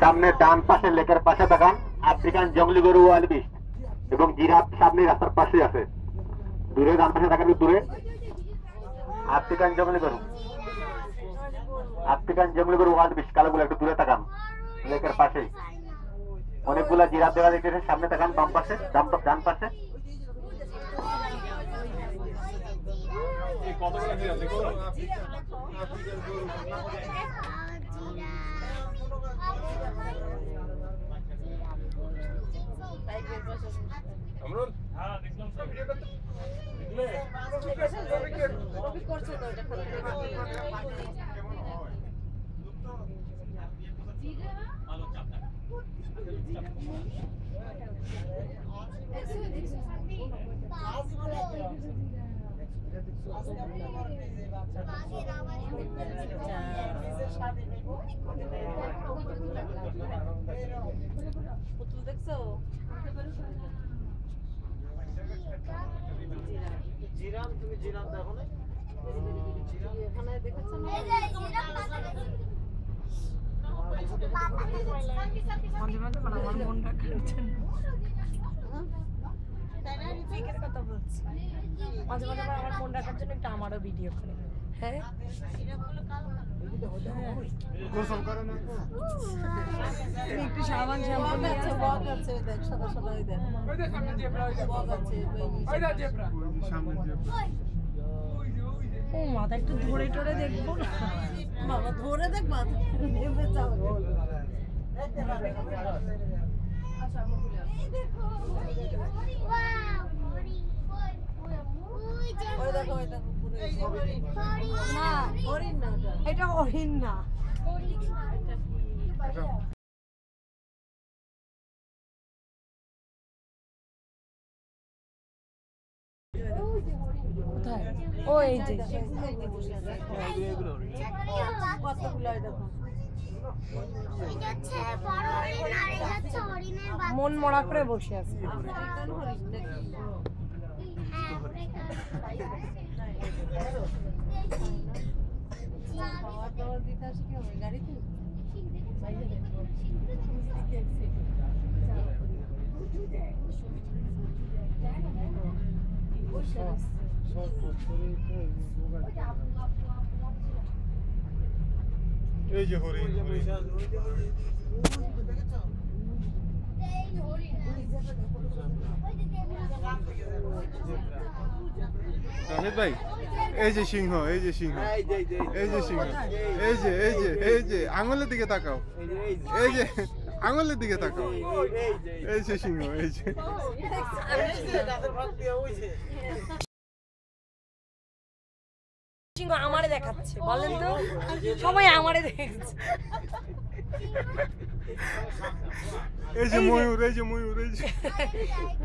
সামনে ডান পাশে লেকের পাশে দেখান আফ্রিকান জঙ্গলি গরু ওয়াইল্ড বিস্ট এবং জিরাফ সামনে রাস্তার পাশে আছে। দূরে ডান পাশে দেখান, দূরে আফ্রিকান জঙ্গলি গরু ওয়াইল্ড বিস্ট কালোগুলো একটু দূরে তাকান, লেকের পাশে অনেকগুলা জিরাফ দেখা দেখতেছেন। সামনে তাকান বাম পাশে, ডান পাশে পুতুল দেখছো? জিরাফ, তুমি জিরাফ দেখো না? এখানে দেখেছো না? মাঝে মাঝে আমার মনটা খাচ্ছে না। কথা বলছি, মাঝে মাঝে আমার মন রাখার জন্য একটা আমারও ভিডিও করে। হ্যাঁ একটু সাবান শ্যাম্পু আছে, বক আছে, দেখ সাদা সাদা, ওই দেখ বক আছে, ও মাথা একটু ধরে টরে দেখবো না বাবা, ধরে দেখ মাথা নেমে যাও। না হরিণ না, এটা হরিণ না। কোথায়? ও এই যে কতগুলো দেখো, মন মরা করে বসে আছে। এই যে হরিণ, রাশেদ ভাই এই যে সিংহ, এই যে সিংহ, এই যে সিংহ, এই যে এই যে এই যে আঙুলের দিকে তাকাও, এই যে আঙুলের দিকে তাকাও, এই যে সিংহ, এই যে সিংহ আমারে দেখাচ্ছে, বলেন তো সবাই আমারে দেখছে। এই যে ময়ূর, এই যে ময়ূর, এই যে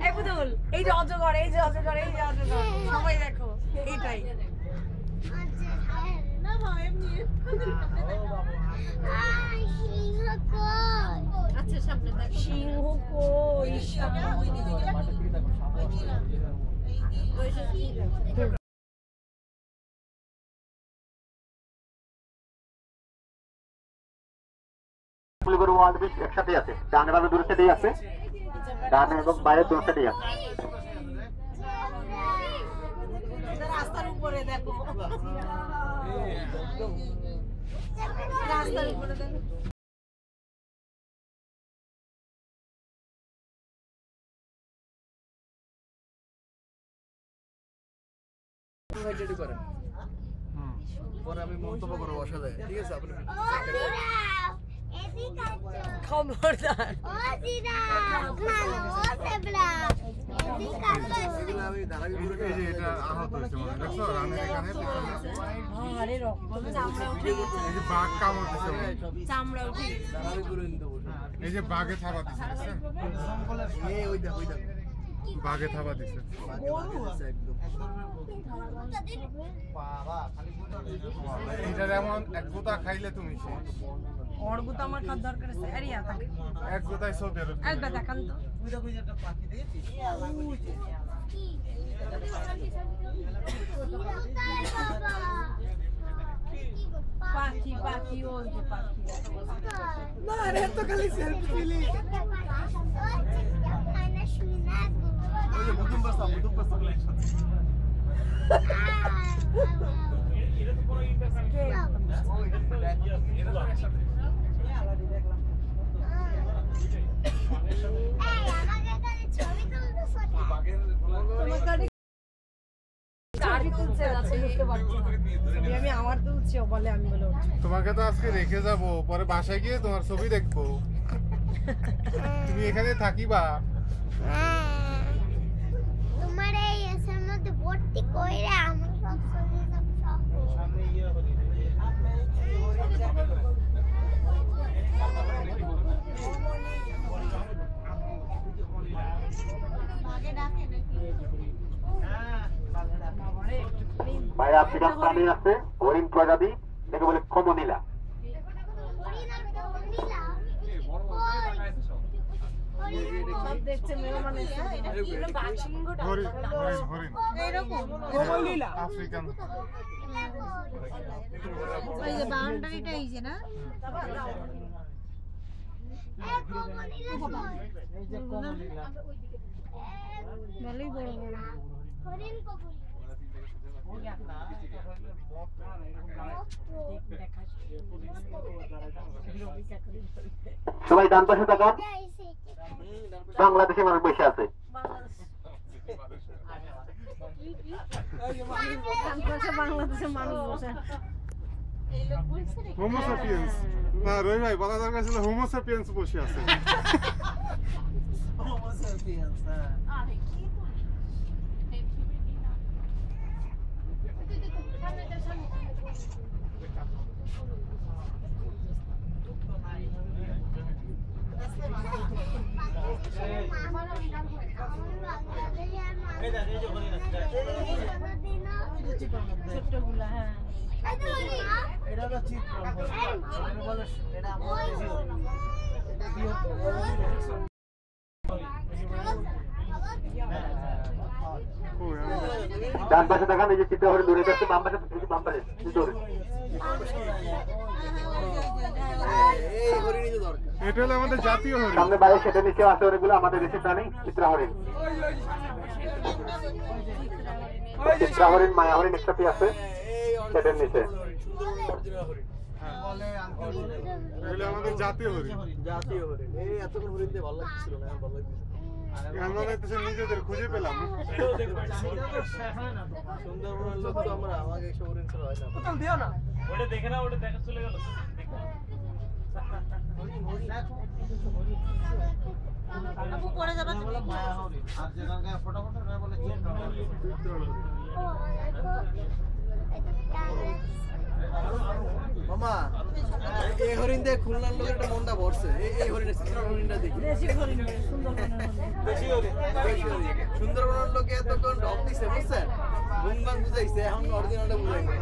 এই পুতুল, এই যে অজগর, এই যে অজগর, এই যে অজগর, সবাই দেখো এইটাই। আচ্ছা সামনে দেখো সিংহ কই, গরু ওয়াইল্ড বিস্ট একসাথে আছে, ডানে বামে দূর সাইডেই আছে, ডানে এবং বাইরে দূর সাইডেই আছে। রাস্তার উপরে দেখো, রাস্তার উপরে দেখো। পরে আমি মন্তব্য করবো অসাধারণ, ঠিক আছে? আপনি খবরদার এই যে এটা আহত হয়েছে মনে দেখছো, রানের এখানে আরে রক্ত, চামড়া উঠে গেছে, এই যে বাঘ কামড় দিছে, চামড়া উঠে গেছে। এই যে বাঘে থাবা দিছে, বাঘে থাবা দিছে। এটা যেমন এক গোতা খাইলে তুমি শেষ। অর্গুত আমার খাদ্য দরকার আছে, আরে আতা এক গোতায় সব বেরো। একবার দেখান তো, একটা পাখি দেখেছিস? পাখি পাখি ওই যে পাখি না রে তো খালি সেলফি তুলি ওই যে মুদুম বাসা একসাথে এটা তো পুরো আমি আমার তো উঠছি বলে আমি বলে তোমাকে তো আজকে রেখে যাব, পরে বাসায় গিয়ে তোমার ছবি দেখবো। তুমি এখানে থাকিবা। তোমার এই এসের মধ্যে ভর্তি কইরা আমার সব ছবি সব সামনে ইয়ে হলি ভাই আফ্রিকান প্রাণী আছে হরিণ প্রজাতি, এটাকে বলে কমনীলা। সব দেখছে মেহমান হরিণ হরিণ হরিণ এরকম আফ্রিকান। ওই যে বাউন্ডারিটা এই যে না এই যে কমনীলা ভালোই বড় বড় হরিণ কবুলি সবাই ডান পাশে তাকান, বাংলাদেশে মানুষ বসে আছে। বাংলাদেশের মানুষ বসে হোমো স্যাপিয়েন্স না রই ভাই, বলা দরকার ছিল হোমো স্যাপিয়েন্স বসে আছে। ছোট্টগুলা হ্যাঁ এটা হলো চিত্র বলে এটা আমাদের ডান পাশে তাকান, এই যে চিত্র হরিণ দূরে যাচ্ছে, বাম পাশে বাম পাশে দূরে। এই হরিণই তো দরকার। এটা হলো আমাদের জাতীয় হরিণ। সামনে বাইরে সেটা নিচে আছে অনেকগুলো আমাদের দেশের প্রাণী চিত্রা হরিণ। চিত্রা হরিণ, মায়া হরিণ একসাথে আছে সেটার নিচে। এগুলো আমাদের জাতীয় হরিণ। জাতীয় হরিণ। এই এতক্ষণ হরিণ দিয়ে ভালো লাগছিল না, ভালো লাগছিল। নিজেদের খুঁজে পেলাম। সুন্দরবনের লোক তো আমরা, আমাকে এসব হরিণ ছাড়া হয় না। কোথাও দিও না, ওটা দেখে না, ওটা দেখা চলে গেল। আপু পরে যাবে তুমি মায়া হরিণ আর যেখানকার ফটাফট না বলে চিত্র হরিণ। মামা এই হরিণ দিয়ে খুলনার লোকের একটা মনটা ভরছে। এই হরিণের চিত্র হরিণটা দেখি। দেশি হরিণ সুন্দরবনের দেশি হরিণ, দেশি হরিণ। সুন্দরবনের লোকে এতক্ষণ ঢপ দিছে বুঝছেন, গুনগান বুঝাইছে, এখন অরিজিনালটা বুঝাইছে।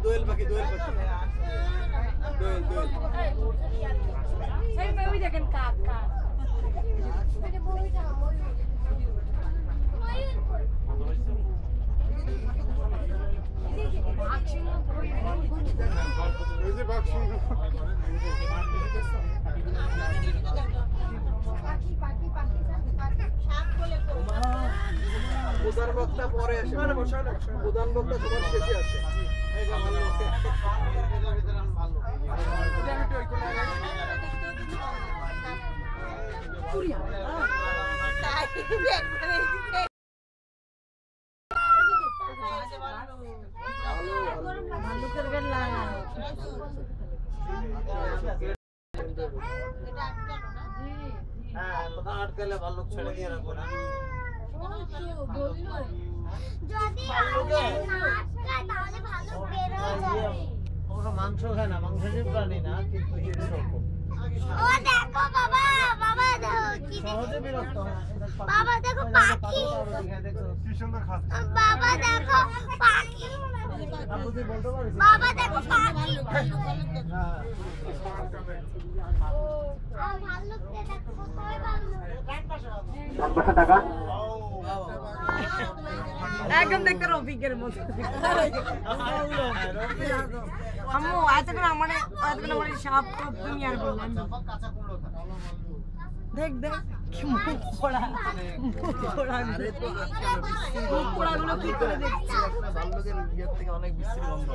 দোয়েল পাখি, দোয়েল পাখি, দোয়েল দোয়েল। সেই বেবি দেখেন কাক কাক এই যে বাঘ সিংহ। প্রধান বক্তা পরে আসে, প্রধান বক্তা সবার শেষে আসে। ভালুকের গান লাগা হ্যাঁ, কোথাও আটকালে ভাল্লুক ছেড়ে দিয়ে রাখবো না। যদি না আটকায় তাহলে ভালো বের হয়ে যাবে। ওরা মাংস খায় না, মাংসের প্রাণী না, কিন্তু ও দেখো বাবা, বাবা দেখো কি সহজে বিরক্ত হয় বাবা দেখো পাখি কি সুন্দর খাচ্ছে বাবা দেখো পাখি আপু তুই বলতে পারিস বাবা দেখো পাখি ভাল্লুককে দেখো কোথায় ভাল্লুক ডান পাশে তাকান একদম দেখতে রফিকের মতো আম্মু এতক্ষণ আমার সাপ টপ দুনিয়ার বললাম দেখ দেখ কি মুখ পোড়া আরে তো মুখ পোড়াগুলো কি করে দেখছিস ভাল্লুকের ইয়ের থেকে অনেক বিশ্রী গন্ধ